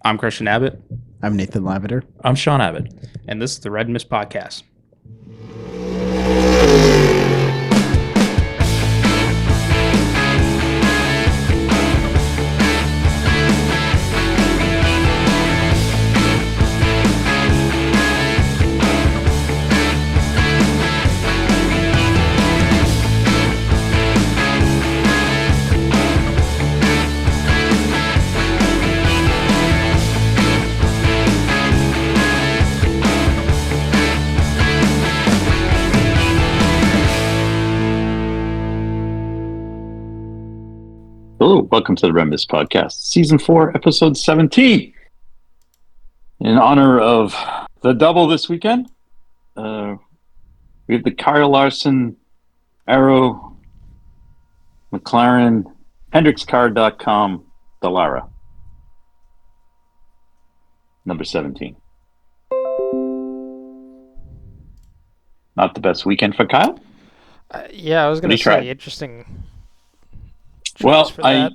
I'm Christian Abbott. I'm Nathan Lavender. I'm Sean Abbott. And this is the Red Mist Podcast. Hello, welcome to the Red Mist Podcast, Season 4, Episode 17. In honor of the double this weekend, we have the Kyle Larson, Arrow, McLaren, HendricksCar.com, Dallara. Number 17. Not the best weekend for Kyle? Yeah, I was going to say, interesting. Well, I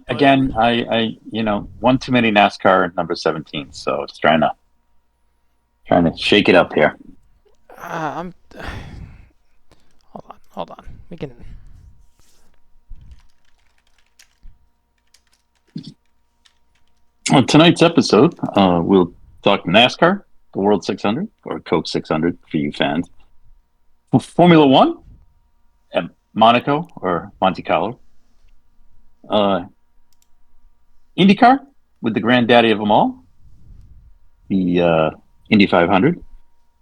one too many NASCAR number 17, so it's trying to shake it up here. Hold on. We can. On tonight's episode, we'll talk NASCAR, the World 600, or Coke 600 for you fans. Formula One at Monaco or Monte Carlo. IndyCar with the granddaddy of them all, the Indy 500,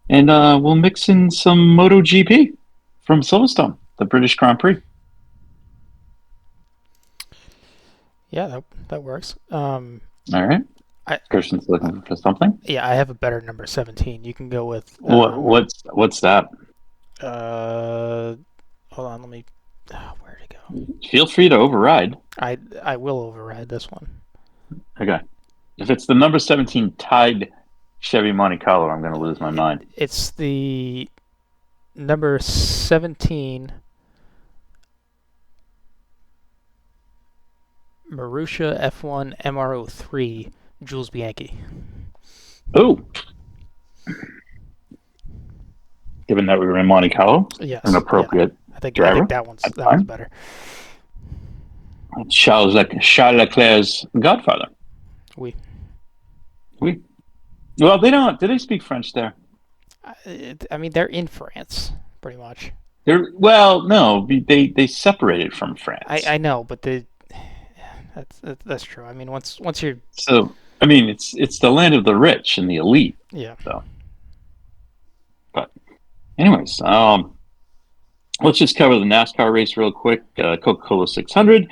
and we'll mix in some MotoGP from Silverstone, the British Grand Prix. Yeah, that works. All right. Christian's looking for something. Yeah, I have a better number 17. You can go with. What's that? Hold on, let me. Where'd it go? Feel free to override. I will override this one. Okay. If it's the number 17 tied Chevy Monte Carlo, I'm going to lose my mind. It's the number 17 Marussia F1 MR03 Jules Bianchi. Oh. Given that we were in Monte Carlo, yes, an appropriate I think that one's better. Charles Leclerc's godfather. Oui. Well, they don't. Do they speak French there? I mean, they're in France, pretty much. No. They separated from France. I know, but that's true. I mean, once you're. So I mean, it's the land of the rich and the elite. Yeah. So. But, anyways, let's just cover the NASCAR race real quick. Coca-Cola 600.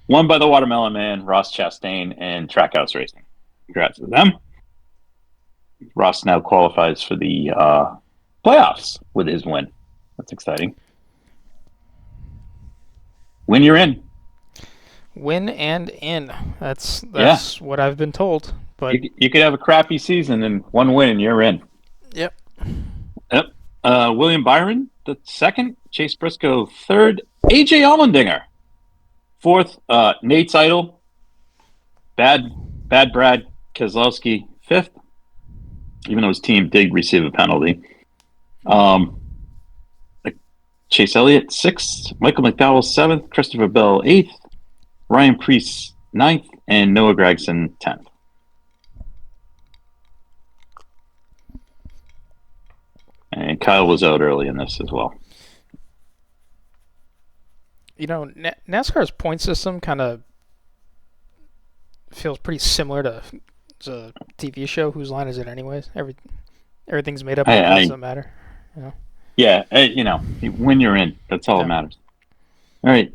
Won by the Watermelon Man, Ross Chastain, and Trackhouse Racing. Congrats to them. Ross now qualifies for the playoffs with his win. That's exciting. Win, you're in. Win and in. That's what I've been told. But you could have a crappy season and one win and you're in. Yep. William Byron, the second. Chase Briscoe, third. AJ Allmendinger, fourth. Nate Seidel, bad Brad Keselowski, fifth, even though his team did receive a penalty. Chase Elliott, sixth. Michael McDowell, seventh. Christopher Bell, eighth. Ryan Preece, ninth. And Noah Gragson, 10th. And Kyle was out early in this as well. You know, NASCAR's point system kind of feels pretty similar to a TV show. Whose line is it, anyways? Everything's made up. It doesn't matter. You know? Yeah, when you're in, that's all that matters. All right,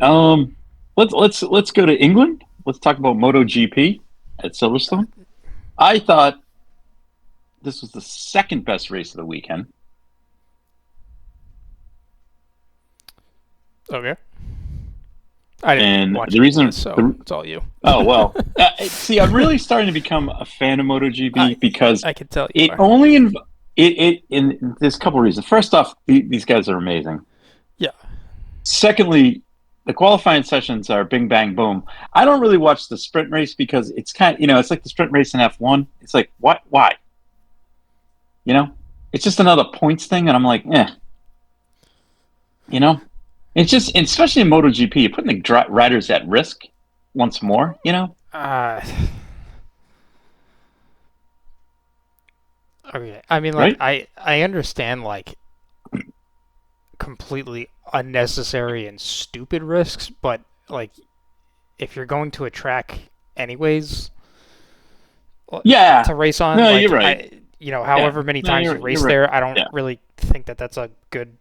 let's go to England. Let's talk about MotoGP at Silverstone. I thought this was the second best race of the weekend. Okay. I didn't watch the reason, so it's all you. Oh, well. See, I'm really starting to become a fan of MotoGP because I can tell you there's a couple of reasons. First off, these guys are amazing. Yeah. Secondly, the qualifying sessions are bing bang boom. I don't really watch the sprint race because it's kind of, it's like the sprint race in F1. It's like, what? Why? It's just another points thing, and I'm like, it's just, especially in MotoGP, you're putting the riders at risk once more. Okay, I mean, like, right? I understand, like, completely unnecessary and stupid risks, but, like, if you're going to a track anyways, to race on, no, like, you're right. however many times you race right. there, I don't really think that that's a good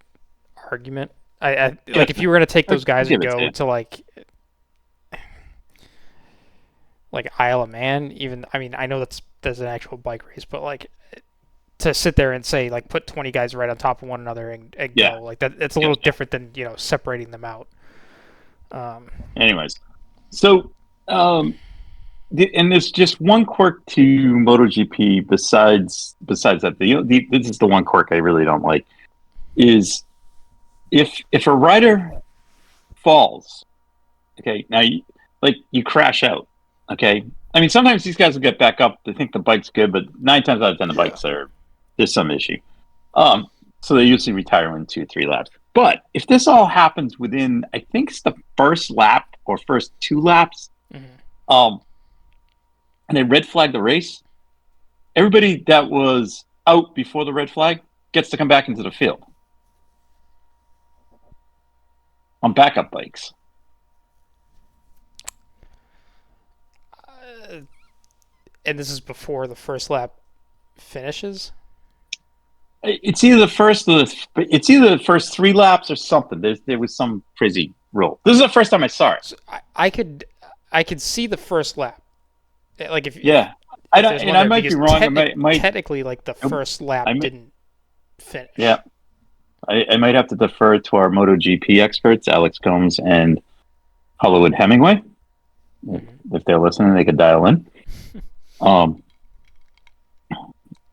argument. Like, if you were going to take those guys and go to, like Isle of Man, even, I mean, I know that's an actual bike race, but, like, to sit there and say, like, put 20 guys right on top of one another and go, like, that, it's a little different than, separating them out. Anyways, so, and there's just one quirk to MotoGP besides that. This is the one quirk I really don't like, is if a rider falls, okay, now you crash out, okay. I mean, sometimes these guys will get back up. They think the bike's good, but 9 times out of 10, the bikes there's some issue. So they usually retire in 2 or 3 laps. But if this all happens within, I think it's the first lap or first 2 laps, and they red flag the race, everybody that was out before the red flag gets to come back into the field on backup bikes. And this is before the first lap finishes? It's either the first 3 laps or something. There was some crazy rule. This is the first time I saw it. So I could see the first lap. Like, if I might be wrong. Technically, like, the first lap didn't finish. Yeah, I might have to defer to our MotoGP experts, Alex Combs and Hollywood Hemingway. If they're listening, they could dial in.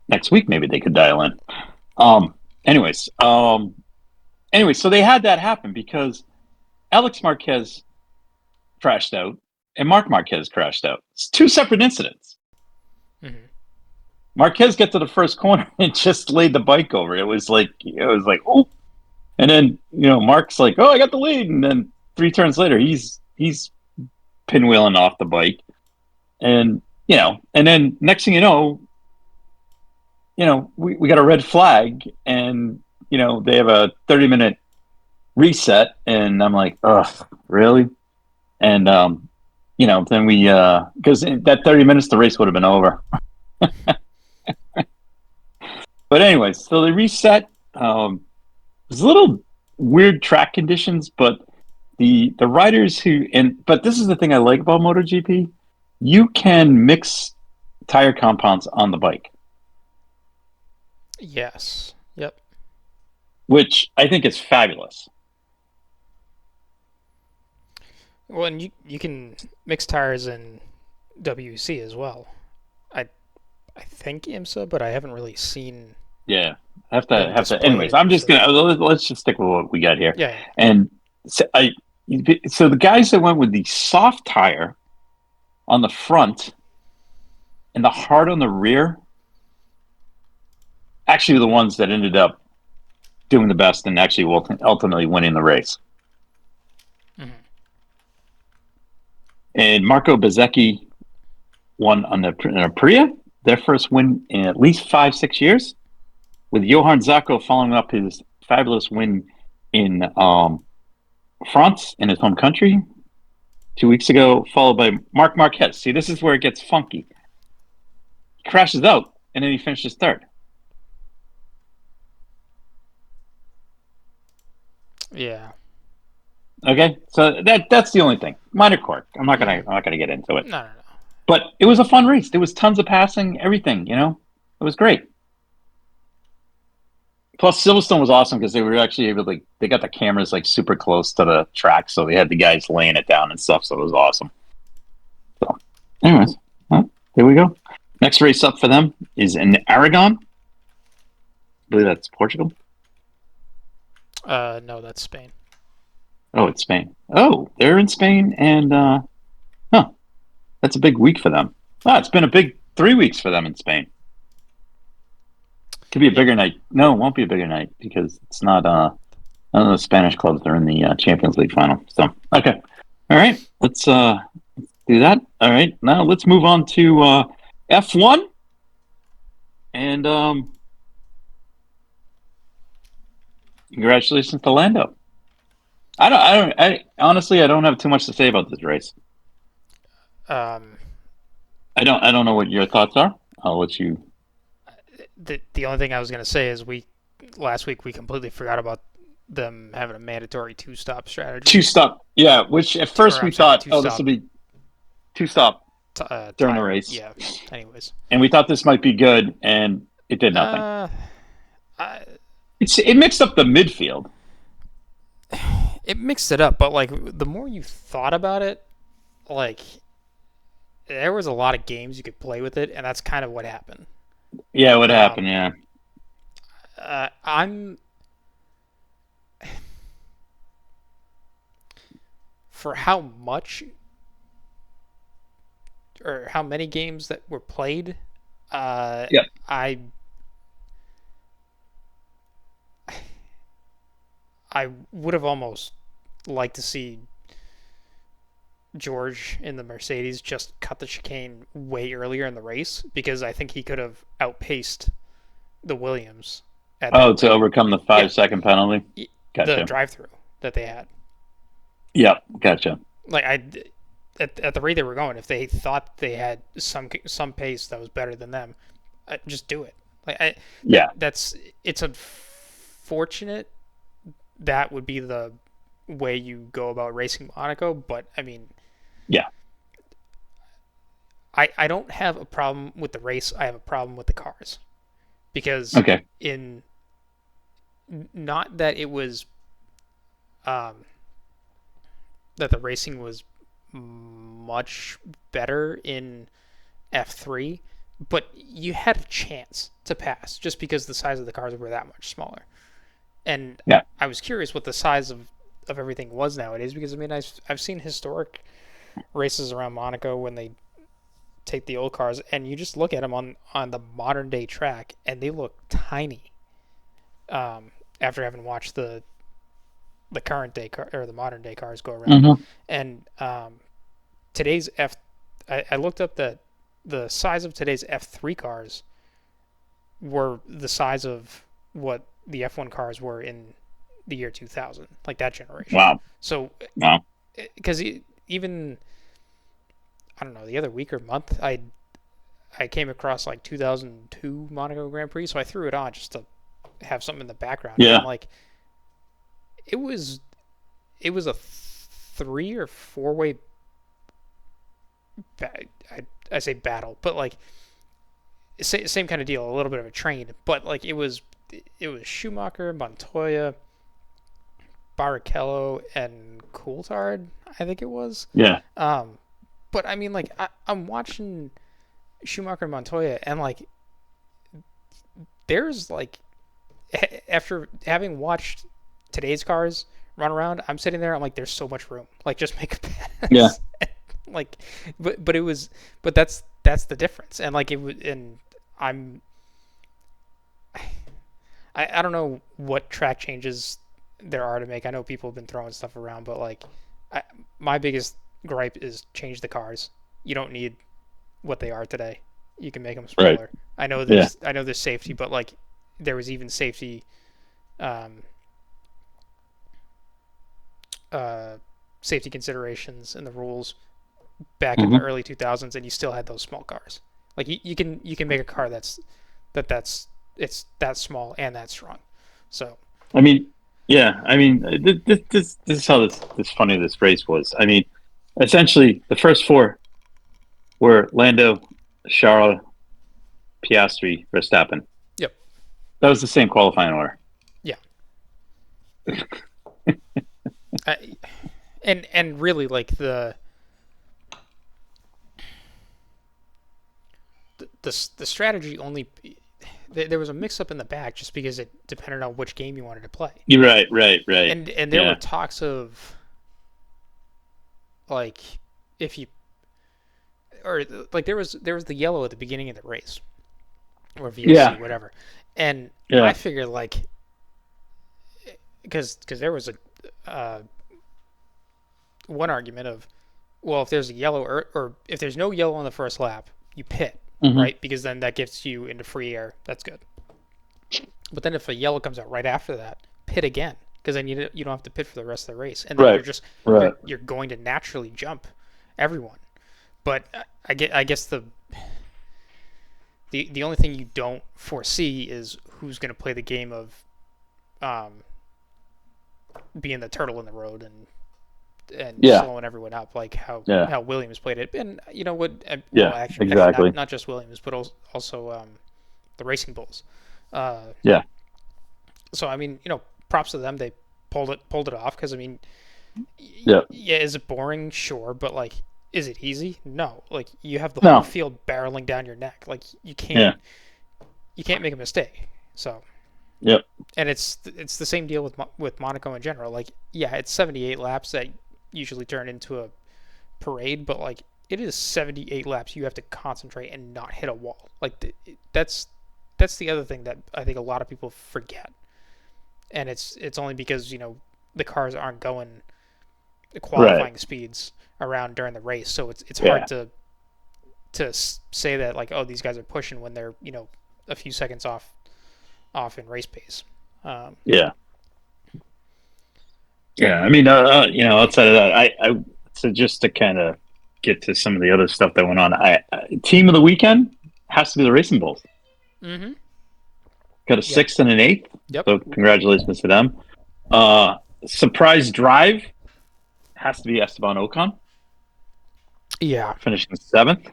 Next week, maybe they could dial in. Anyways, so they had that happen because Alex Marquez crashed out and Marc Marquez crashed out. It's 2 separate incidents. Marquez got to the first corner and just laid the bike over. It was like, oh, and then Mark's like, oh, I got the lead, and then 3 turns later, he's pinwheeling off the bike, and and then next thing you know, we got a red flag, and they have a 30-minute reset, and I'm like, ugh, really? And then we because in that 30 minutes the race would have been over. But anyways, so they reset. It was a little weird track conditions, but the riders but this is the thing I like about MotoGP. You can mix tire compounds on the bike. Yes. Yep. Which I think is fabulous. Well, and you can mix tires in WC as well. I think IMSA, but I haven't really seen. Yeah, have to. Anyways, I'm just gonna let's just stick with what we got here. Yeah. And so the guys that went with the soft tire on the front and the hard on the rear, actually the ones that ended up doing the best and actually ultimately winning the race. And Marco Bezzecchi won on the Aprilia, their first win in at least 5-6 years, with Johann Zarco following up his fabulous win in France, in his home country, 2 weeks ago, followed by Marc Marquez. See, this is where it gets funky. He crashes out, and then he finishes 3rd. Yeah. Okay, so that's the only thing. Minor quirk. I'm not gonna get into it. No. But it was a fun race. There was tons of passing, everything. It was great. Plus, Silverstone was awesome because they were actually able to. They got the cameras like super close to the track, so they had the guys laying it down and stuff. So it was awesome. So, anyways, here we go. Next race up for them is in Aragon. I believe that's Portugal. No, that's Spain. Oh, it's Spain. Oh, they're in Spain, and that's a big week for them. It's been a big 3 weeks for them in Spain. Could be a bigger night. No, it won't be a bigger night because it's not. None of the Spanish clubs are in the Champions League final. So okay, all right. Let's do that. All right, now let's move on to F1, and congratulations to Lando. I honestly, I don't have too much to say about this race. I don't know what your thoughts are. I'll let you. The only thing I was going to say is last week we completely forgot about them having a mandatory two-stop strategy. Two-stop, yeah. Which at first we thought, this will be two-stop during the race. Yeah. Anyways, and we thought this might be good, and it did nothing. It mixed up the midfield. It mixed it up, but like the more you thought about it, like there was a lot of games you could play with it, and that's kind of what happened. Yeah, what happened? Yeah. I'm for how much or how many games that were played. Yep. I would have almost liked to see George in the Mercedes just cut the chicane way earlier in the race because I think he could have outpaced the Williams. To overcome the 5-second penalty? Gotcha. The drive-through that they had. Yeah, gotcha. Like at the rate they were going, if they thought they had some pace that was better than them, just do it. It's unfortunate that would be the way you go about racing Monaco, but I mean, yeah. I don't have a problem with the race. I have a problem with the cars because not that it was that the racing was much better in F3, but you had a chance to pass just because the size of the cars were that much smaller. And I was curious what the size of everything was nowadays because I mean I've seen historic races around Monaco when they take the old cars and you just look at them on the modern day track and they look tiny. After having watched the current day car or the modern day cars go around, and today's I looked up that the size of today's F3 cars were the size of what the F1 cars were in the year 2000, like that generation. Wow. So, because even I don't know, the other week or month, I came across like 2002 Monaco Grand Prix, so I threw it on just to have something in the background. Yeah. And like, it was a 3 or 4 way. I say battle, but like same kind of deal, a little bit of a train, but like it was Schumacher, Montoya, Barrichello, and Coulthard, I think it was. Yeah. But I mean, like I'm watching Schumacher and Montoya, and like there's like after having watched today's cars run around, I'm sitting there, I'm like, there's so much room. Like just make a pass. Yeah. Like, but that's the difference, and like it was, and I don't know what track changes there are to make. I know people have been throwing stuff around, but like, my biggest gripe is change the cars. You don't need what they are today. You can make them smaller. Right. I know there's safety, but like there was even safety, safety considerations in the rules back in the early 2000s, and you still had those small cars. Like you can make a car that's that small and that strong. So I mean, yeah, I mean this is how this funny this race was. I mean, essentially the first 4 were Lando, Charles, Piastri, Verstappen. Yep. That was the same qualifying order. Yeah. And really like the strategy only there was a mix up in the back just because it depended on which game you wanted to play. You're right. And there were talks of like if you or like there was the yellow at the beginning of the race or VSC whatever, and I figured like because there was a one argument of, well, if there's a yellow or if there's no yellow on the first lap, you pit, right? Because then that gets you into free air. That's good. But then if a yellow comes out right after that, pit again, because then you don't have to pit for the rest of the race, and then you're going to naturally jump everyone. But I guess the only thing you don't foresee is who's going to play the game of being the turtle in the road and slowing everyone up, like how Williams played it. And you know what? Well, actually, not just Williams, but also the Racing Bulls. So I mean, props to them. They pulled it off because I mean, is it boring? Sure, but like, is it easy? No. Like you have the whole field barreling down your neck. Like you can't make a mistake. So. Yep. And it's the same deal with Monaco in general. Like, yeah, it's 78 laps that usually turn into a parade, but like it is 78 laps you have to concentrate and not hit a wall. Like that's the other thing that I think a lot of people forget. And it's only because, the cars aren't going the qualifying speeds around during the race, so it's hard to say that like, oh, these guys are pushing when they're, a few seconds off in race pace. I mean, outside of that, so just to kind of get to some of the other stuff that went on, team of the weekend has to be the Racing Bulls. Mm-hmm. Got a 6th and an 8th. Yep. So congratulations to them. Surprise drive has to be Esteban Ocon. Yeah. Finishing 7th.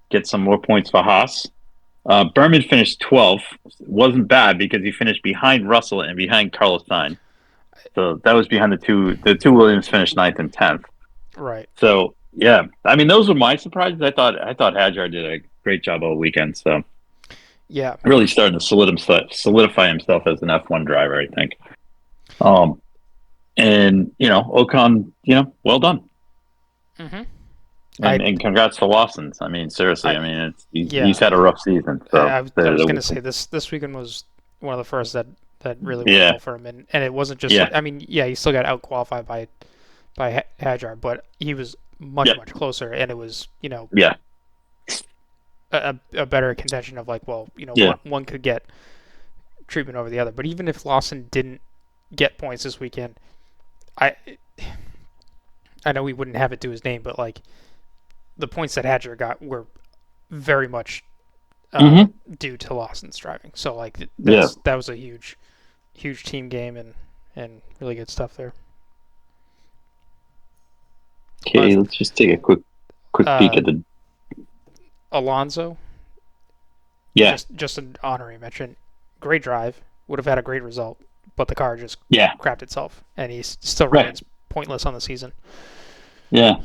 Get some more points for Haas. Berman finished 12th. Wasn't bad because he finished behind Russell and behind Carlos Sainz. So that was behind the two. The two Williams finished 9th and 10th. Right. So yeah, I mean those were my surprises. I thought Hadjar did a great job all weekend. So yeah, really starting to solidify himself as an F1 driver, I think. And Ocon, well done. Mm-hmm. And congrats to Lawson's. I mean, seriously. He's had a rough season. So I was going to say this weekend was one of the first that really went well for him, and it wasn't just. I mean, he still got out qualified by Hadjar, but he was much closer, and it was a better contention of like, well, one could get treatment over the other. But even if Lawson didn't get points this weekend, I know we wouldn't have it to his name, but like. The points that Hadjar got were very much due to Lawson's driving. So like that was a huge team game and really good stuff there. Okay, let's just take a quick peek at the Alonso. Yeah, just an honorary mention. Great drive, would have had a great result, but the car just crapped itself, and he still remains pointless on the season. Yeah,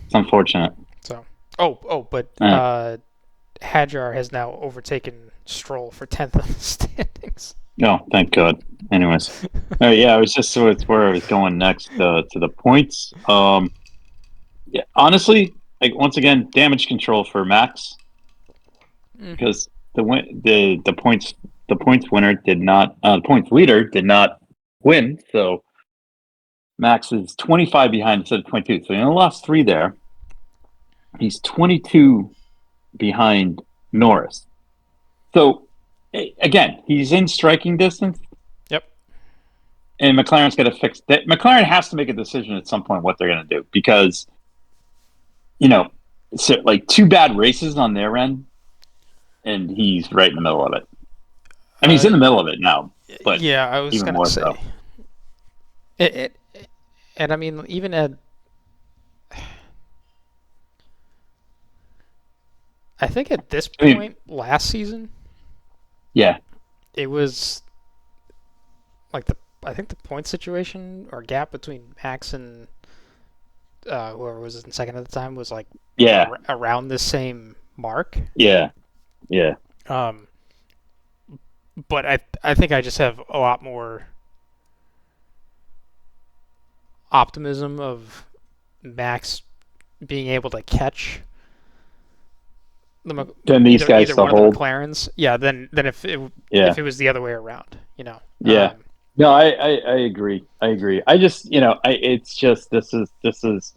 it's unfortunate. So, but Hadjar has now overtaken Stroll for 10th in the standings. Oh, thank God. Anyways, I was just it's where I was going next to the points. Honestly, like once again, damage control for Max because the points winner did not the points leader did not win, so Max is 25 behind instead of 22. So he only lost 3 there. He's 22 behind Norris. So, again, he's in striking distance. Yep. And McLaren's got to fix that. McLaren has to make a decision at some point what they're going to do because, it's like 2 bad races on their end, and he's right in the middle of it. I mean, he's in the middle of it now. But I was going to say. So. And I mean, even at. I think at this point last season, it was like I think the point situation or gap between Max and whoever was in second at the time was like around the same mark. Yeah. But I think I just have a lot more optimism of Max being able to catch Then these guys either to one hold. of the McLarens, then if it was the other way around, Yeah. No, I agree. I just, it's just this is,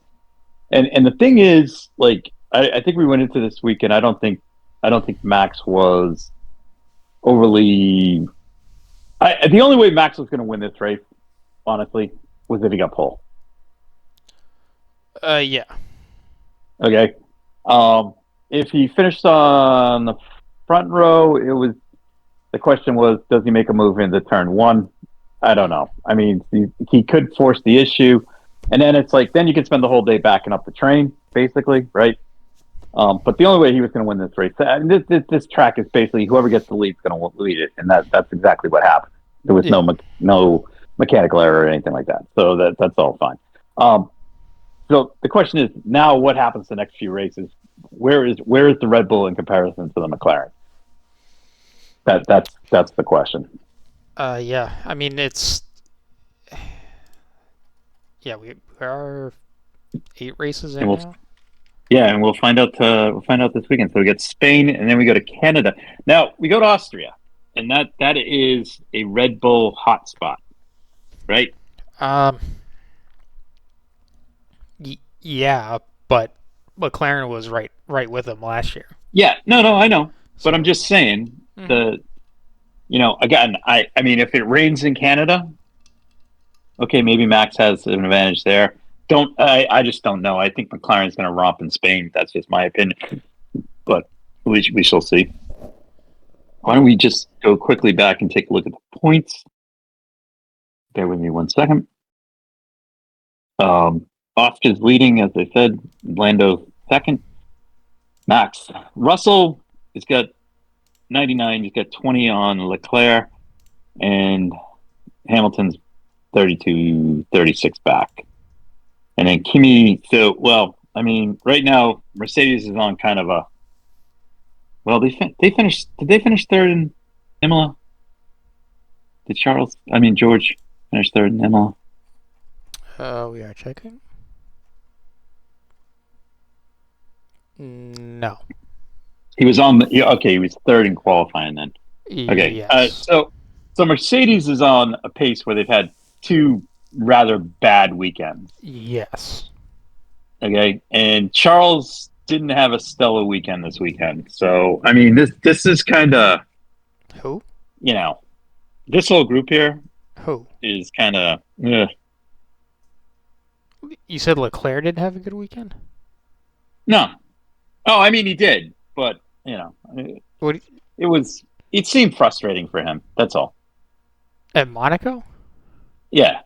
and the thing is, like, I think we went into this weekend. I don't think Max was overly. The only way Max was going to win this race, honestly, was if he got pole. Yeah. Okay. If he finished on the front row, the question was, does he make a move into turn one? I don't know. I mean, he could force the issue, and then it's like, then you can spend the whole day backing up the train, basically, right? But the only way he was going to win this race, this track is basically whoever gets the lead is going to lead it, and that's exactly what happened. There was no mechanical error or anything like that, so that's all fine. So the question is now, what happens the next few races? Where is the Red Bull in comparison to the McLaren? That's the question. Yeah. I mean, we are 8 races in now. Yeah, and we'll find out this weekend. So we get Spain, and then we go to Canada. Now we go to Austria, and that is a Red Bull hotspot, right? Yeah, but McLaren was right with them last year. Yeah, no, I know, but I'm just saying again, I mean, if it rains in Canada, okay, maybe Max has an advantage there. I just don't know. I think McLaren's going to romp in Spain. That's just my opinion, but we shall see. Why don't we just go quickly back and take a look at the points? Bear with me 1 second. Oscar's leading, as I said. Lando second. Max. Russell has got 99. He's got 20 on Leclerc, and Hamilton's 32, 36 back. And then Kimi. So, well, I mean, right now Mercedes is on kind of a. Well, they finished. Did they finish third in Imola? Did George finish third in Imola? We are checking. No. He was on he was third in qualifying then. Okay. Yes. So Mercedes is on a pace where they've had 2 rather bad weekends. Yes. Okay. And Charles didn't have a stellar weekend this weekend. So, I mean, this is kind of, who? This whole group here Who is kind of. You said Leclerc didn't have a good weekend? No. Oh, I mean, he did, but it seemed frustrating for him. That's all. At Monaco? Yeah.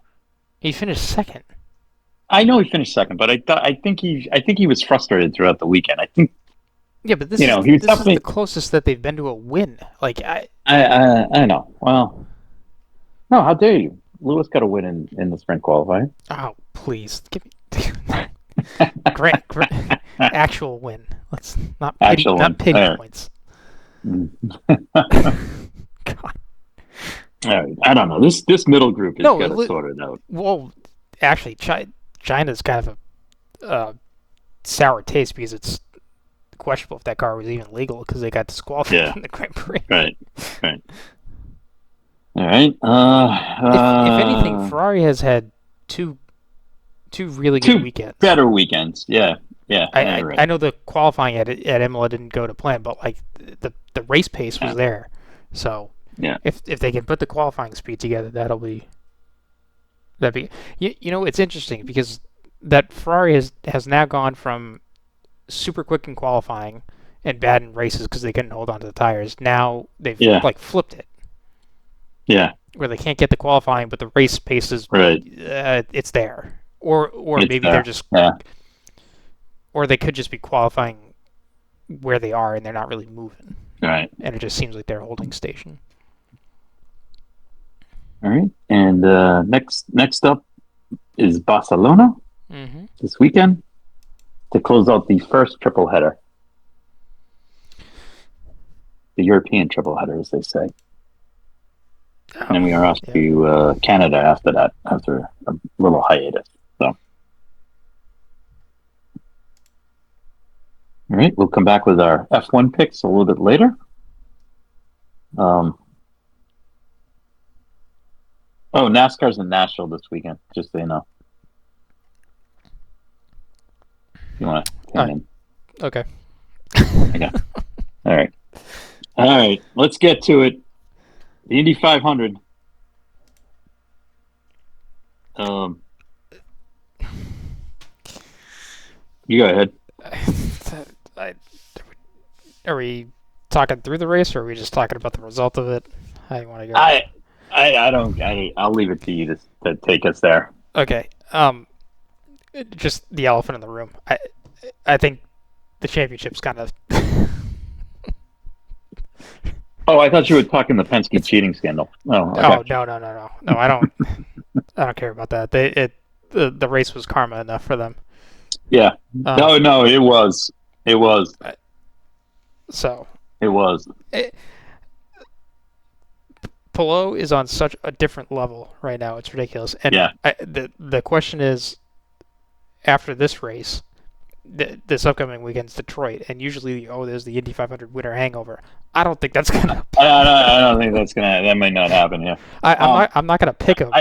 He finished second. I know he finished second, but I think he was frustrated throughout the weekend. I think. Yeah, but this is the closest that they've been to a win. Like I know. Well, no, how dare you? Lewis got a win in the sprint qualifying. Oh, please give me great actual win. Let's not pity points. God. I don't know. This middle group is got to sort it out. Well, actually, China's kind of a sour taste because it's questionable if that car was even legal because they got disqualified in the Grand Prix. Right. All right. If anything, Ferrari has had two really good weekends. Better weekends. Yeah. I know the qualifying at Imola didn't go to plan, but like the race pace was there. So if they can put the qualifying speed together, that'd be. It's interesting because that Ferrari has now gone from super quick in qualifying and bad in races because they couldn't hold on to the tires. Now they've flipped it. Yeah. Where they can't get the qualifying, but the race pace is it's there. Or maybe they're just or they could just be qualifying where they are and they're not really moving. Right. And it just seems like they're holding station. All right. And next up is Barcelona this weekend to close out the first triple header. The European triple header, as they say. And then we are off to Canada after that, after a little hiatus. So, All right, we'll come back with our F1 picks a little bit later. NASCAR's in Nashville this weekend, just so you know. You want to tune in? Okay. Okay. All right. Let's get to it. The Indy 500. You go ahead. Are we talking through the race, or are we just talking about the result of it? How do you want to go? I'll leave it to you to take us there. Okay. Just the elephant in the room. I think the championship's kind of. Oh, I thought you were talking the Penske cheating scandal. Oh, okay. Oh no! No, I don't. I don't care about that. The race was karma enough for them. Yeah. No, it was. So. It was. Palou is on such a different level right now. It's ridiculous. And yeah. The question is, after this race, this upcoming weekend's Detroit, and usually, there's the Indy 500 winner hangover. I don't think that's gonna. I don't think that's gonna. That might not happen. Yeah. I'm not gonna pick him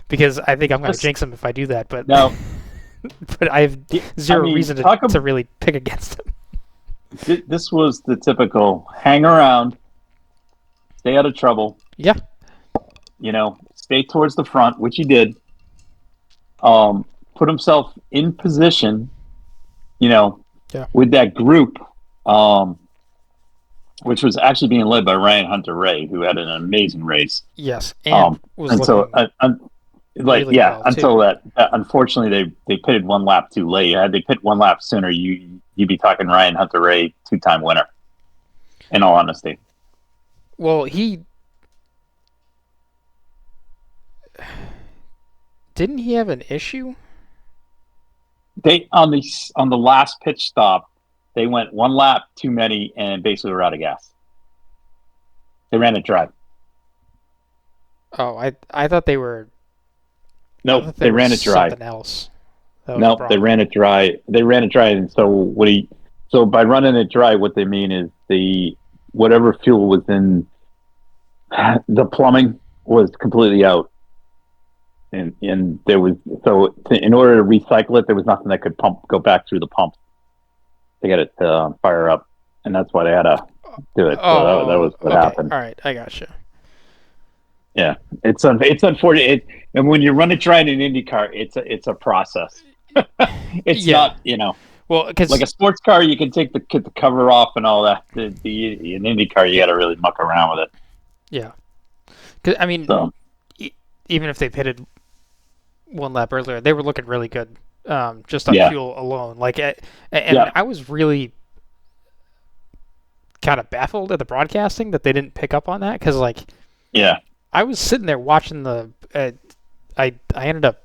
because I think I'm gonna jinx him if I do that. But no. But I have zero reason to really pick against him. This was the typical hang around, stay out of trouble. Yeah. Stay towards the front, which he did. Put himself in position. With that group, which was actually being led by Ryan Hunter-Reay, who had an amazing race. Yes, and until that, unfortunately, they pitted one lap too late. Had they pit one lap sooner, you'd be talking Ryan Hunter-Reay, 2-time winner. In all honesty. Well, didn't he have an issue? They on the last pitch stop, they went one lap too many and basically were out of gas. They ran it dry. Oh, I thought they were. Nope, they ran it dry. Something else. Nope, they ran it dry. And so by running it dry, what they mean is whatever fuel was in the plumbing was completely out. And there was in order to recycle it, there was nothing that could go back through the pump to get it to fire up, and that's why they had to do it. So that was what happened. All right, I gotcha. Yeah, it's unfortunate, and when you run it dry in an IndyCar, it's a process. It's not well, because like a sports car, you can take the cover off and all that. In IndyCar, you got to really muck around with it. Yeah, because even if they pitted one lap earlier, they were looking really good, just on fuel alone. I was really kind of baffled at the broadcasting that they didn't pick up on that because, I was sitting there watching I ended up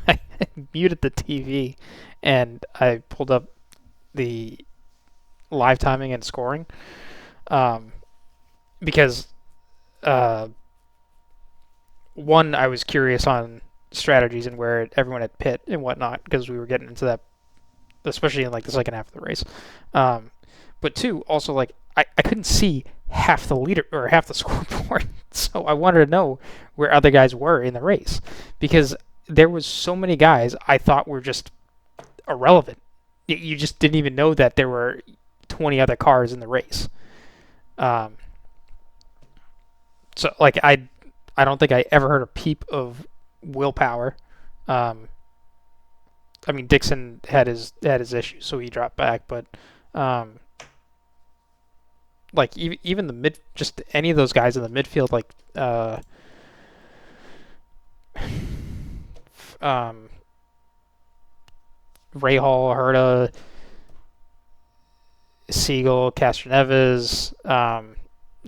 I muted the TV and I pulled up the live timing and scoring, because one, I was curious on strategies and where everyone had pit and whatnot because we were getting into that, especially in the second half of the race. But two, also I couldn't see half the leader or half the scoreboard, so I wanted to know where other guys were in the race because there was so many guys I thought were just irrelevant. You just didn't even know that there were 20 other cars in the race. So I don't think I ever heard a peep of willpower. Dixon had his issues, so he dropped back. But even just any of those guys in the midfield, Rahal, Herta, Siegel, Castroneves,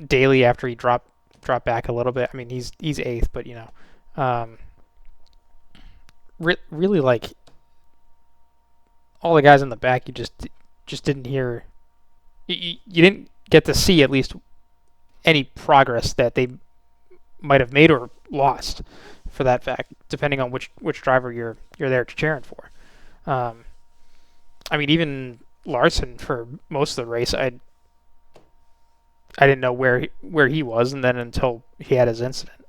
Daly after he dropped back a little bit. He's eighth, but really all the guys in the back, you just didn't hear. You didn't get to see at least any progress that they might have made or lost, for that fact, depending on which driver you're there cheering for. Even Larson for most of the race. I didn't know where he was, and then until he had his incident.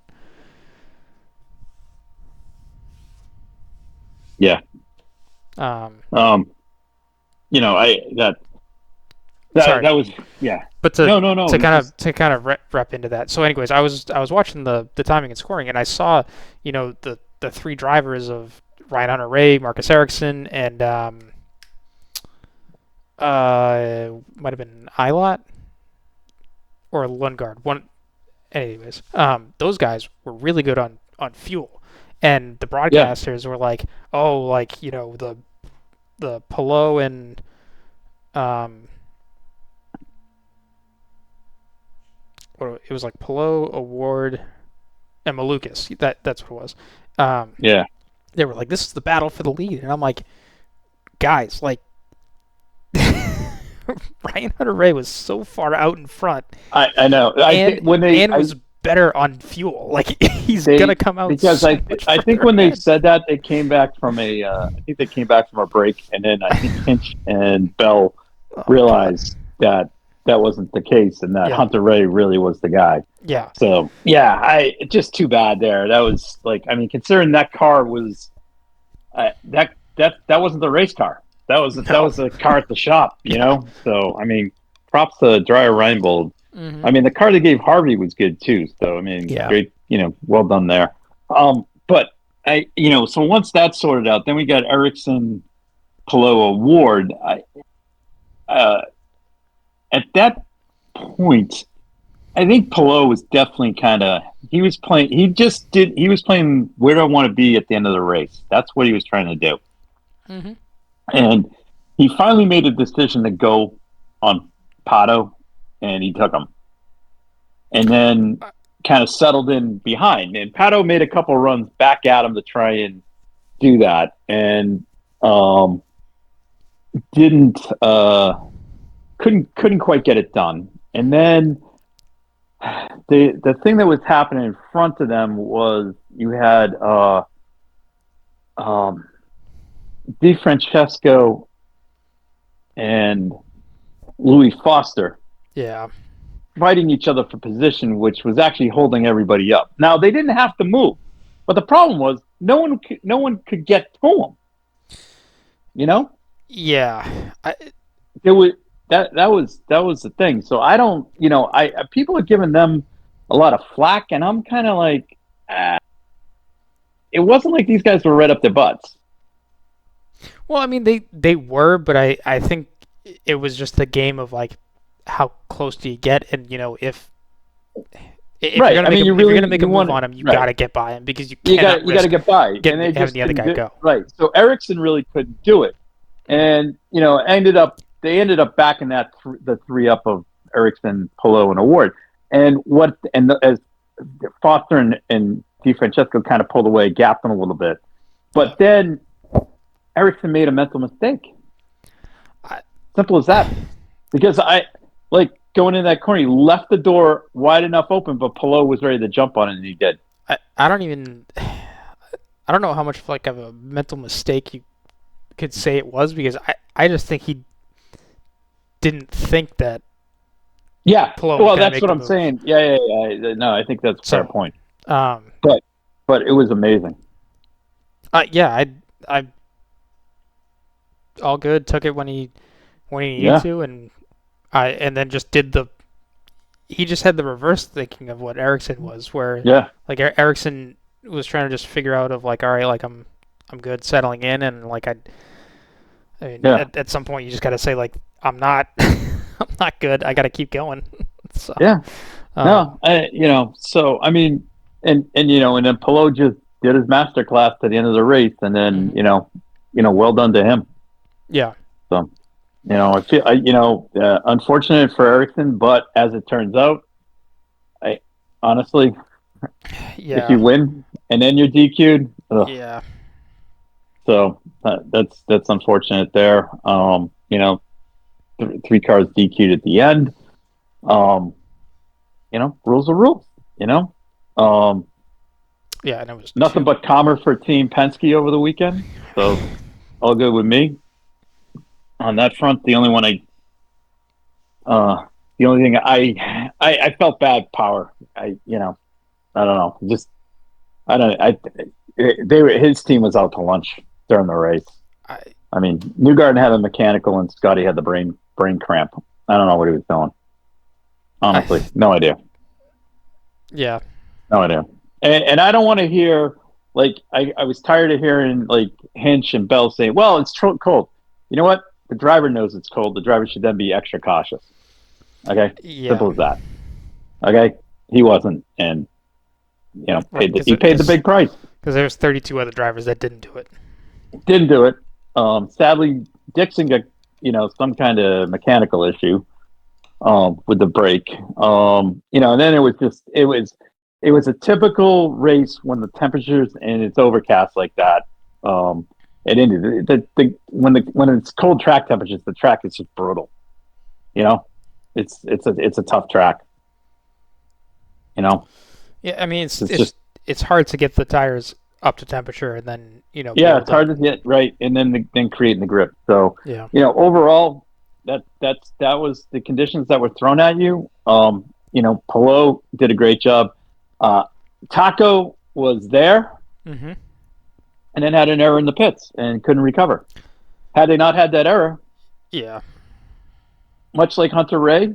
Yeah. You know, that was But no. To kind of rep into that. So, anyways, I was watching the timing and scoring, and I saw, you know, the three drivers of Ryan Hunter-Reay, Marcus Ericsson, and might have been Ilott or Lundgaard. Anyways, those guys were really good on fuel, and the broadcasters were like, oh, like, you know, the Palou and it was like Palou, Award, and Malukas. That's what it was. They were like, this is the battle for the lead, and I'm like, guys, like, Ryan Hunter-Reay was so far out in front. I know. Was better on fuel. Like, he's gonna come out because I think when they said that, they came back from a break, and then I think Hinch and Bell realized that wasn't the case, and that Hunter-Reay really was the guy. Yeah. So just too bad there. That was like, I mean, considering that car was that wasn't the race car. That was the car at the shop, you know. So I mean, props to Dreyer Reinbold. Mm-hmm. I mean, the car they gave Harvey was good too. So I mean, great, you know, well done there. But so once that's sorted out, then we got Ericsson, Palou, Award. At that point, I think Palou was definitely he was playing where do I want to be at the end of the race. That's what he was trying to do. Mm-hmm. And he finally made a decision to go on Pato, and he took him. And then kind of settled in behind. And Pato made a couple runs back at him to try and do that. And couldn't quite get it done. And then the thing that was happening in front of them was you had Di Francesco and Louis Foster fighting each other for position, which was actually holding everybody up. Now, they didn't have to move, but the problem was no one could get to them. You know? Yeah. That was the thing. So I don't, people are giving them a lot of flack, and I'm kind of like, it wasn't like these guys were right up their butts. Well, I mean, they were, but I think it was just the game of, like, how close do you get, and, you know, if you're gonna make a move on him, you gotta get by him, because you gotta get by, and they having the other guy go. Right. So Ericsson really couldn't do it, and they ended up backing the three up of Ericsson, Palou, and Award, as Foster and Di Francesco kind of pulled away, gapped them a little bit, but then Ericsson made a mental mistake. Simple as that. Because going in that corner, he left the door wide enough open, but Palou was ready to jump on it, and he did. I don't know how much of a mental mistake you could say it was, because I just think he didn't think that. Yeah. Palou well, that's what I'm saying. Yeah. No, I think that's a fair point. But it was amazing. I all good. Took it when he needed to, and then just he just had the reverse thinking of what Ericsson was, where Ericsson was trying to just figure out of, like, all right, like, I'm good settling in, and, like, at some point you just got to say, like, I'm not good. I got to keep going. So, so I mean, and then Palou just did his masterclass to the end of the race, and then well done to him. Yeah. So, I feel, unfortunate for Ericsson, but as it turns out, honestly, if you win and then you're DQ'd, yeah. So that's unfortunate there. Three cars DQ'd at the end. Rules are rules. Yeah, and it was nothing but calmer for Team Penske over the weekend. So all good with me. on that front. The only thing I felt bad. Power. I don't know. Just I don't. His team was out to lunch during the race. I mean, Newgarden had a mechanical and Scotty had the brain cramp. I don't know what he was feeling. Honestly, no idea. Yeah. No idea. And I don't want to hear, like, I was tired of hearing, like, Hinch and Bell saying, well, it's cold. You know what? The driver knows it's cold. The driver should then be extra cautious. Okay? Yeah. Simple as that. Okay? He wasn't. And, he paid the big price. Because there was 32 other drivers that didn't do it. Didn't do it. Sadly, Dixon got, some kind of mechanical issue with the brake. And then it was a typical race when the temperatures and it's overcast like that. At Indy, when it's cold track temperatures, the track is just brutal. It's a tough track. Yeah, I mean it's hard to get the tires up to temperature and then Yeah, it's hard to get right and then creating the grip. So yeah, overall that was the conditions that were thrown at you. Palou did a great job. Taco was there, mm-hmm. and then had an error in the pits and couldn't recover. Had they not had that error, yeah, much like Hunter Ray,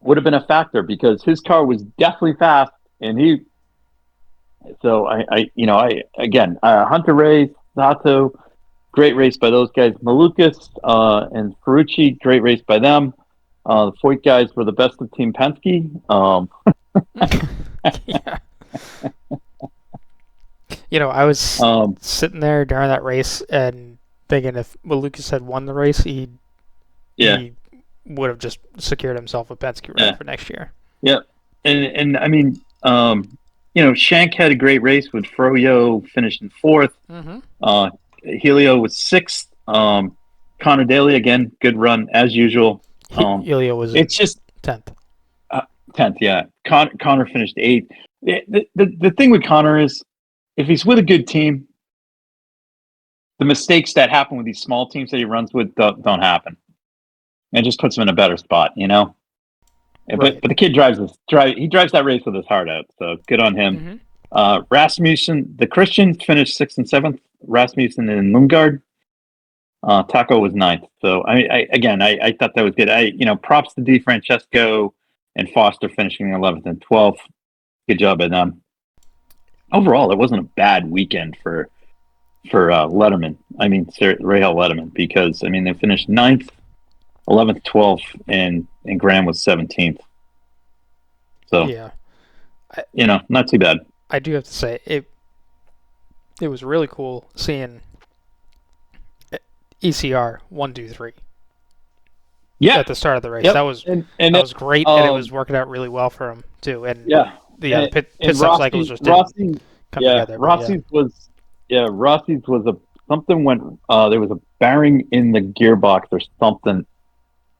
would have been a factor because his car was definitely fast, and he. So Hunter Ray, Sato, great race by those guys. Malukas and Ferrucci, great race by them. The Foyt guys were the best of Team Penske. Yeah. I was sitting there during that race and thinking if Malukas had won the race, he would have just secured himself a Penske for next year. Yeah, and I mean, Shank had a great race with Froyo finishing fourth. Mm-hmm. Helio was sixth. Connor Daly again, good run as usual. Helio was just 10th. 10th, yeah. Connor finished 8th. The thing with Connor is, if he's with a good team, the mistakes that happen with these small teams that he runs with don't happen. It just puts him in a better spot, Right. But the kid drives that race with his heart out, so good on him. Mm-hmm. Rasmussen, the Christians finished 6th and 7th. Rasmussen and Lundgaard. Taco was 9th. So I thought that was good. Props to DeFrancesco and Foster finishing 11th and 12th. Good job by them. Overall, it wasn't a bad weekend for Letterman. I mean, Rahal Letterman, because they finished 9th, 11th, 12th, and Graham was 17th. So yeah, not too bad. I do have to say it was really cool seeing ECR 1, 2, 3. Yeah, at the start of the race. Yep. That was that was great, and it was working out really well for him too. And the pit stop cycles just didn't come together. Rossi's was something went. There was a bearing in the gearbox or something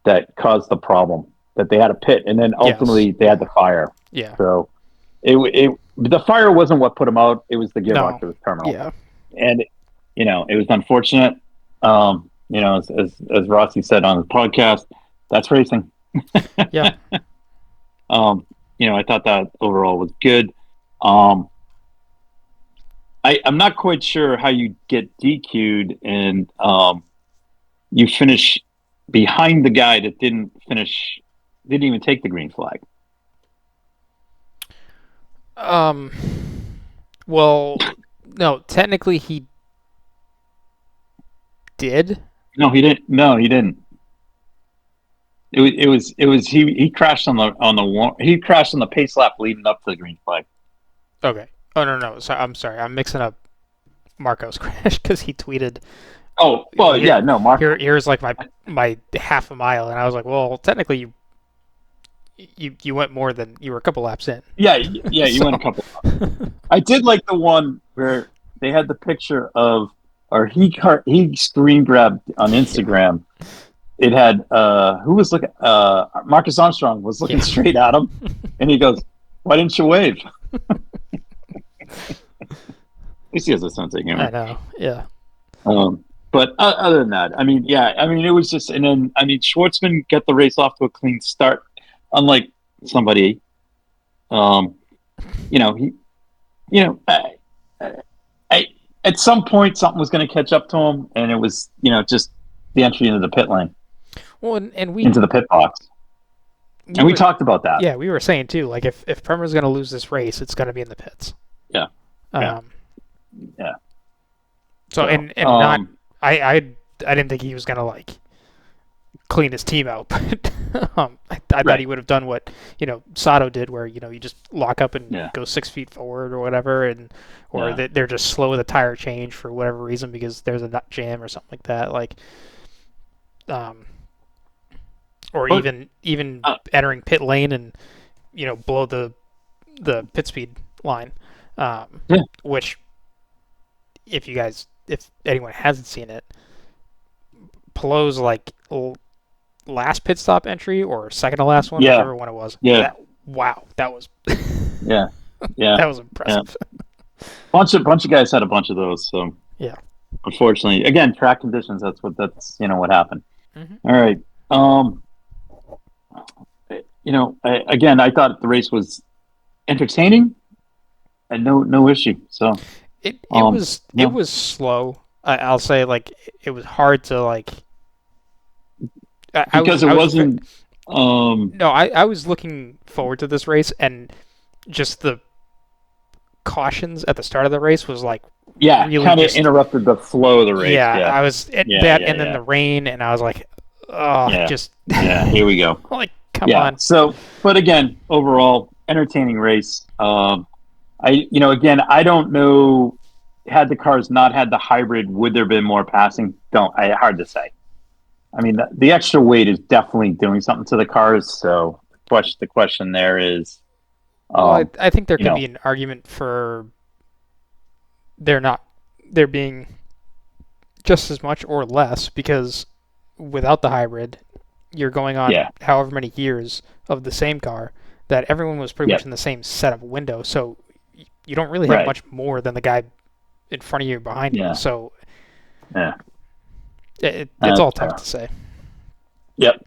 that caused the problem that they had a pit, and then ultimately they had the fire. Yeah. So the fire wasn't what put them out. It was the gearbox that was terminal. Yeah. And it was unfortunate. As Rossi said on the podcast, that's racing. Yeah. I thought that overall was good. I'm not quite sure how you get DQ'd and you finish behind the guy that didn't even take the green flag. Well, no, technically he did. No, he didn't. It was he crashed on the pace lap leading up to the green flag. Okay. Oh no. So I'm sorry. I'm mixing up Marco's crash because he tweeted. Oh well, yeah, no. Marco. Here's like my half a mile, and I was like, well, technically you went more than you were a couple laps in. Yeah, you went a couple. I did like the one where they had the picture of, or he screen grabbed on Instagram. It had who was looking? Marcus Armstrong was looking straight at him, and he goes, "Why didn't you wave?" He has a sense of humor. I know. Yeah. But other than that, I mean, yeah, I mean, it was just, and then, I mean, Schwartzman got the race off to a clean start, unlike somebody, you know, I at some point something was going to catch up to him, and it was, just the entry into the pit lane, Well, and we into the pit box, and we talked about that. Yeah, we were saying too, like if Prema's going to lose this race, it's going to be in the pits. Yeah. Yeah. So and not. I didn't think he was going to like clean his team out, but I thought he would have done what Sato did, where you just lock up and go 6 feet forward or whatever, or they're just slow with a tire change for whatever reason because there's a nut jam or something like that, or even entering pit lane and blow the pit speed line, which if anyone hasn't seen it, Palou's last pit stop entry or second to last one, whichever one it was. Yeah. That was. Yeah. That was impressive. Yeah. Bunch of guys had a bunch of those. So yeah. Unfortunately, again, track conditions. That's what happened. Mm-hmm. All right. I thought the race was entertaining and no issue. So it was slow. I'll say it was hard to because it wasn't. No, I was looking forward to this race, and just the cautions at the start of the race was really kind of interrupted the flow of the race. Yeah, I was and then the rain, and I was like, here we go. Come on. So, but again, overall, entertaining race. I don't know. Had the cars not had the hybrid, would there have been more passing? Hard to say. I mean, the extra weight is definitely doing something to the cars. So, the question there is, well, I think there could be an argument for there being just as much or less, because without the hybrid, you're going on however many years of the same car that everyone was pretty much in the same set of window. So you don't really have much more than the guy in front of you or behind you. So it's all tough to say. Yep.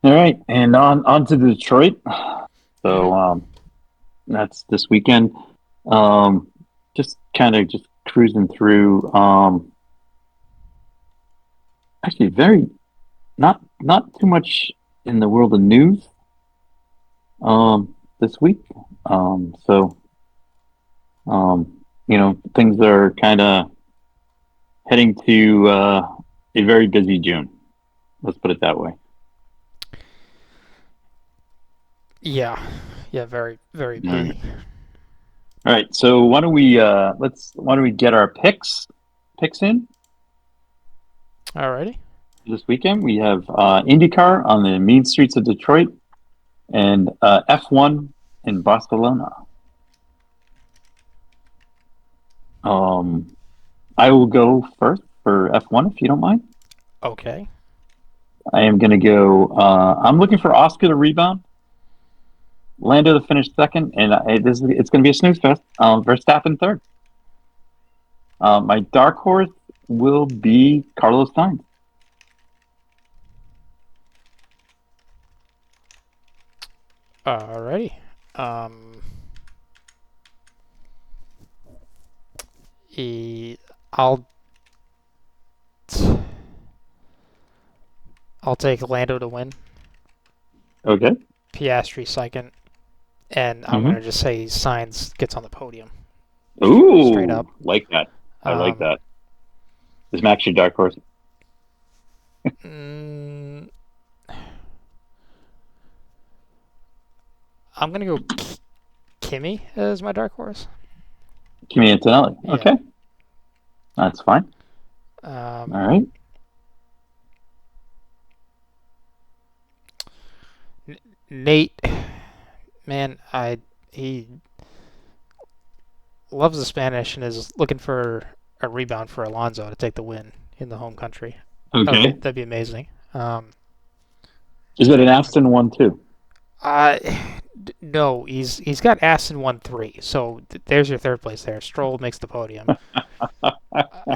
All right, and on to Detroit. So that's this weekend. Just cruising through. Actually, not too much in the world of news this week. Things are kind of heading to a very busy June. Let's put it that way. Yeah, very, very busy. All right, so why don't we get our picks in? Alrighty. This weekend we have IndyCar on the mean streets of Detroit and F1 in Barcelona. I will go first for F1 if you don't mind. Okay. I am going to go. I'm looking for Oscar to rebound, Lando to finish second, and it's going to be a snooze fest. Verstappen third. My dark horse will be Carlos Sainz. Alrighty. I'll take Lando to win. Okay. Piastri second, and I'm going to just say Sainz gets on the podium. Ooh, straight up. Like that. I like that. Is Max your dark horse? I'm going to go Kimi as my dark horse. Kimi Antonelli. Yeah. Okay. That's fine. All right. Nate, man, he loves the Spanish and is looking for a rebound for Alonso to take the win in the home country. Okay. That'd be amazing. Is it an Aston one too? No, he's got Aston 1-3, so there's your third place there. Stroll makes the podium.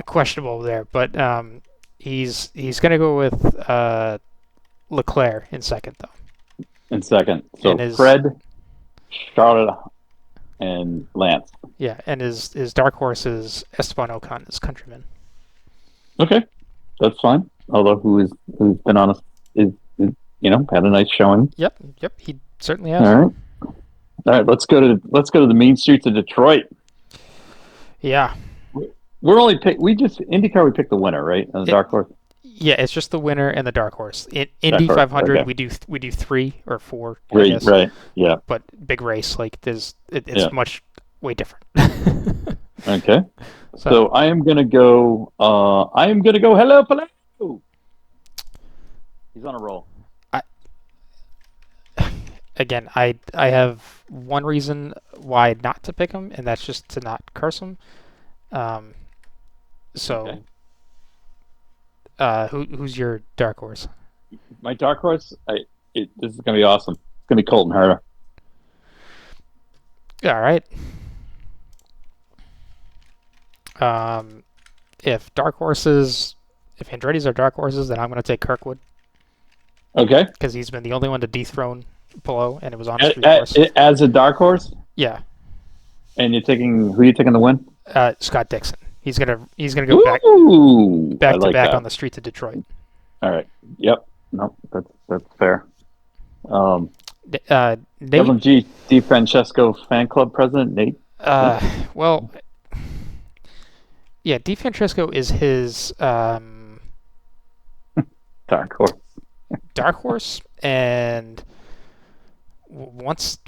Questionable there, but he's going to go with LeClerc in second, though. In second. So And Fred, Charlotte, and Lance. Yeah, and his dark horse is Esteban Ocon, his countryman. Okay, that's fine. Although who's been on is had a nice showing. Yep, he certainly has. All right. Let's go to the main streets of Detroit. Yeah. We're only IndyCar. We picked the winner, right? And the dark horse. Yeah, it's just the winner and the dark horse. Indy 500, okay. we do 3 or 4. Right. Yeah. But big race, like it's way different. Okay. So I am gonna go. Hello, Palou. He's on a roll. Again, I have one reason why not to pick him, and that's just to not curse him. Okay. Who's your dark horse? My dark horse. This is gonna be awesome. It's gonna be Colton Herta. All right. If Andretti's are dark horses, then I'm gonna take Kirkwood. Okay. Because he's been the only one to dethrone Palou, and it was on a street course. As a dark horse? Yeah. And who are you taking to win? Scott Dixon. He's gonna go back to back on the streets of Detroit. All right. Yep. No, that's fair. Nate, WG Di Francesco fan club president Nate. Well, yeah, Di Francesco is his dark horse. Dark horse, and once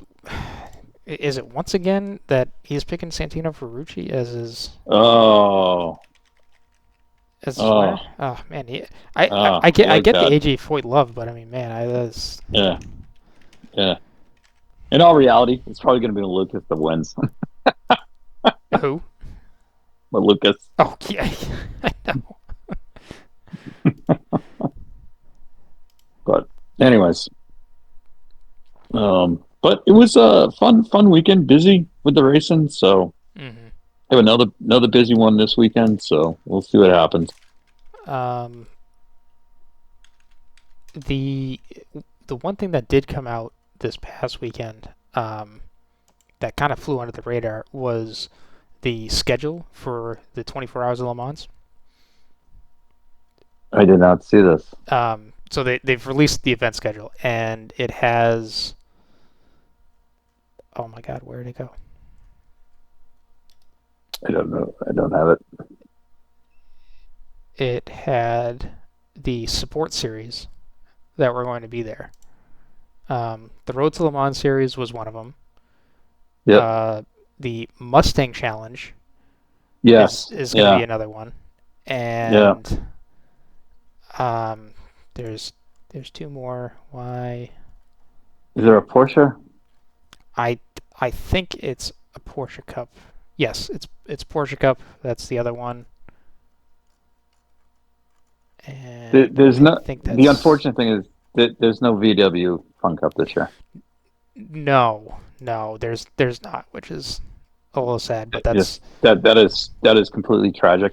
again that he's picking Santino Ferrucci as his winner? Oh man, I get the AJ Foyt love, but I mean, man, yeah. In all reality, it's probably going to be Lucas that wins. Who? But Lucas. Oh yeah, I know. But anyways, but it was a fun weekend, busy with the racing. So I have another busy one this weekend. So we'll see what happens. The one thing that did come out this past weekend, that kind of flew under the radar was the schedule for the 24 Hours of Le Mans. I did not see this. So they've released the event schedule, and it has... Oh my God, where did it go? I don't know. I don't have it. It had the support series that were going to be there. The Road to Le Mans series was one of them. Yeah. The Mustang Challenge is going to be another one. And there's 2 more. Why? Is there a Porsche? I think it's a Porsche Cup. Yes, it's Porsche Cup. That's the other one. And the unfortunate thing is that there's no VW Fun Cup this year. No, there's not, which is a little sad, but that's that is completely tragic.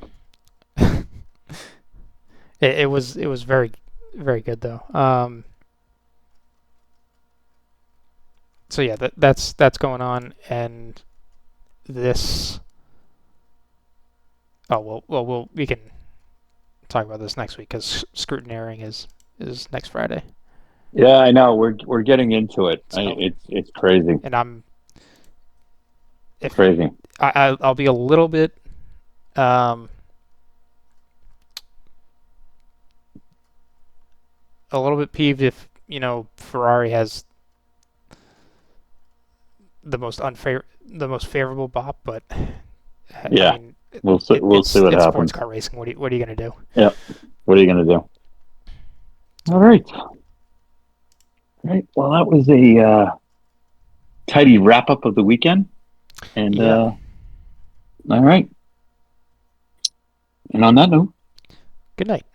It was very, very good though. So yeah, that's going on, and this. Oh well, we can talk about this next week because scrutineering is next Friday. Yeah, I know. We're getting into it. So, it's crazy. And crazy. I'll be a little bit peeved if Ferrari has the most favorable BOP, but yeah, I mean, we'll see what happens. It's sports car racing. What are you gonna do? Yeah, what are you gonna do? All right. Well, that was a tidy wrap up of the weekend, and all right. And on that note, good night.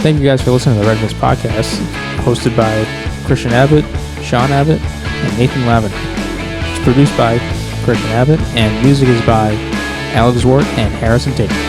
Thank you guys for listening to the Red Mist Podcast, hosted by Christian Abbott, Sean Abbott, and Nathan Lavender. It's produced by Christian Abbott, and music is by Alex Wart and Harrison Tate.